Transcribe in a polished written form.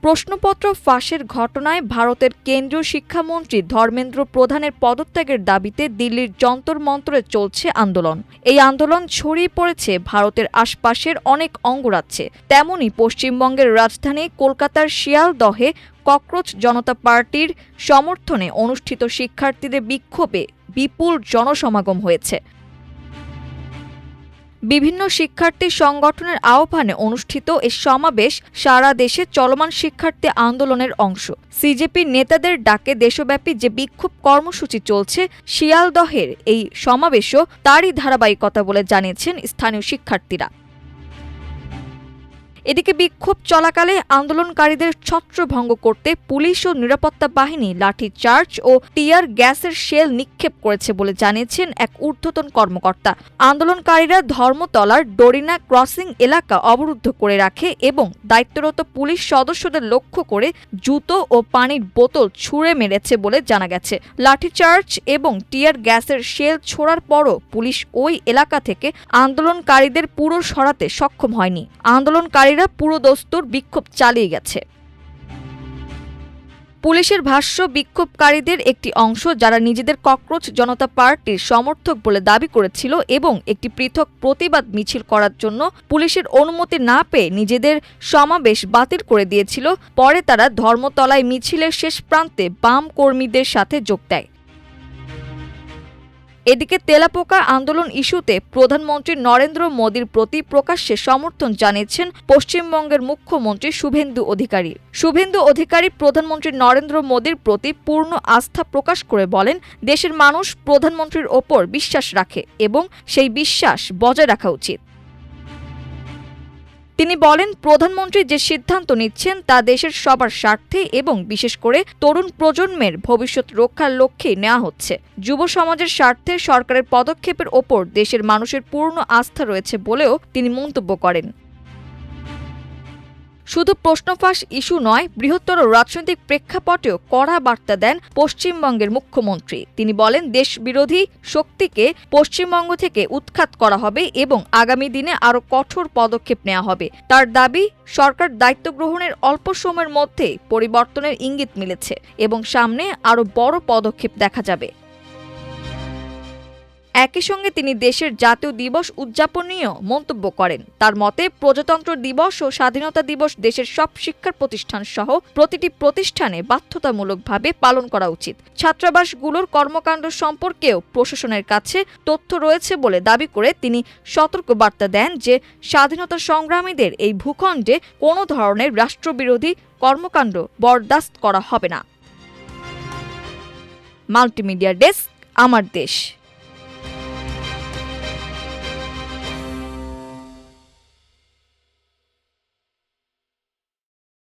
প্রশ্নপত্র ফাঁসের ঘটনায় ভারতের কেন্দ্রীয় শিক্ষামন্ত্রী ধর্মেন্দ্র প্রধানের পদত্যাগের দাবিতে দিল্লির যন্তর মন্তরে চলছে আন্দোলন। এই আন্দোলন ছড়িয়ে পড়েছে ভারতের আশপাশের অনেক অঙ্গরাজ্যে। তেমনি পশ্চিমবঙ্গের রাজধানী কলকাতার শিয়ালদহে ককরোচ জনতা পার্টির সমর্থনে অনুষ্ঠিত শিক্ষার্থীদের বিক্ষোভে বিপুল জনসমাগম হয়েছে। বিভিন্ন শিক্ষার্থী সংগঠনের আহ্বানে অনুষ্ঠিত এই সমাবেশ সারা দেশে চলমান শিক্ষার্থী আন্দোলনের অংশ। সিজেপির নেতাদের ডাকে দেশব্যাপী যে বিক্ষোভ কর্মসূচি চলছে, শিয়ালদহের এই সমাবেশও তারই ধারাবাহিকতা বলে জানিয়েছেন স্থানীয় শিক্ষার্থীরা। এদিকে বিক্ষোভ চলাকালে আন্দোলনকারীদের ছত্রভঙ্গ করতে পুলিশ ও নিরাপত্তা বাহিনী লাঠিচার্জ ও টিয়ার গ্যাসের শেল নিক্ষেপ করেছে বলে জানিয়েছেন এক ঊর্ধ্বতন কর্মকর্তা। আন্দোলনকারীরা ধর্মতলার ডোরিনা ক্রসিং এলাকা অবরুদ্ধ করে রাখে এবং দায়িত্বরত পুলিশ সদস্যদের লক্ষ্য করে জুতো ও পানির বোতল ছুঁড়ে মেরেছে বলে জানা গেছে। লাঠিচার্জ এবং টিয়ার গ্যাসের শেল ছোড়ার পরও পুলিশ ওই এলাকা থেকে আন্দোলনকারীদের পুরো সরাতে সক্ষম হয়নি। আন্দোলনকারীরা পুরোদস্তুর বিক্ষোভ চালিয়ে গেছে। পুলিশের ভাষ্য, বিক্ষোভকারীদের একটি অংশ যারা নিজেদের ককরোচ জনতা পার্টির সমর্থক বলে দাবি করেছিল এবং একটি পৃথক প্রতিবাদ মিছিল করার জন্য পুলিশের অনুমতি না পেয়ে নিজেদের সমাবেশ বাতিল করে দিয়েছিল। পরে তারা ধর্মতলায় মিছিলের শেষ প্রান্তে বাম কর্মীদের সাথে যোগ দেয়। এদিকে তেলাপোকা আন্দোলন ইস্যুতে প্রধানমন্ত্রী নরেন্দ্র মোদীর প্রতি প্রকাশ্যে সমর্থন জানিয়েছেন পশ্চিমবঙ্গের মুখ্যমন্ত্রী শুভেন্দু অধিকারী। শুভেন্দু অধিকারী প্রধানমন্ত্রী নরেন্দ্র মোদীর প্রতি পূর্ণ আস্থা প্রকাশ করে বলেন, দেশের মানুষ প্রধানমন্ত্রীর ওপর বিশ্বাস রাখে এবং সেই বিশ্বাস বজায় রাখা উচিত। তিনি বলেন, প্রধানমন্ত্রী যে সিদ্ধান্ত নিচ্ছেন তা দেশের সবার স্বার্থে এবং বিশেষ করে তরুণ প্রজন্মের ভবিষ্যৎ রক্ষার লক্ষ্যে নেওয়া হচ্ছে। যুব সমাজের স্বার্থে সরকারের পদক্ষেপের ওপর দেশের মানুষের পূর্ণ আস্থা রয়েছে বলেও তিনি মন্তব্য করেন। শুধু প্রশ্নফাঁস ইস্যু নয়, বৃহত্তর রাজনৈতিক প্রেক্ষাপটেও কড়া বার্তা দেন পশ্চিমবঙ্গের মুখ্যমন্ত্রী। তিনি বলেন, দেশ বিরোধী শক্তিকে পশ্চিমবঙ্গ থেকে উৎখাত করা হবে এবং আগামী দিনে আরও কঠোর পদক্ষেপ নেওয়া হবে। তার দাবি, সরকার দায়িত্ব গ্রহণের অল্প সময়ের মধ্যেই পরিবর্তনের ইঙ্গিত মিলেছে এবং সামনে আরও বড় পদক্ষেপ দেখা যাবে। একই সঙ্গে তিনি দেশের জাতীয় দিবস উদযাপন নিয়েও মন্তব্য করেন। তার মতে, প্রজাতন্ত্র দিবস ও স্বাধীনতা দিবস দেশের সব শিক্ষা প্রতিষ্ঠান সহ প্রতিটি প্রতিষ্ঠানে বাধ্যতামূলকভাবে পালন করা উচিত। ছাত্রাবাসগুলোর কর্মকাণ্ড সম্পর্কেও প্রশাসনের কাছে তথ্য রয়েছে বলে দাবি করে তিনি সতর্ক বার্তা দেন যে স্বাধীনতা সংগ্রামীদের এই ভূখণ্ডে কোনো ধরনের রাষ্ট্রবিরোধী কর্মকাণ্ড বরদাস্ত করা হবে না। মাল্টিমিডিয়া ডেস্ক, আমার দেশ।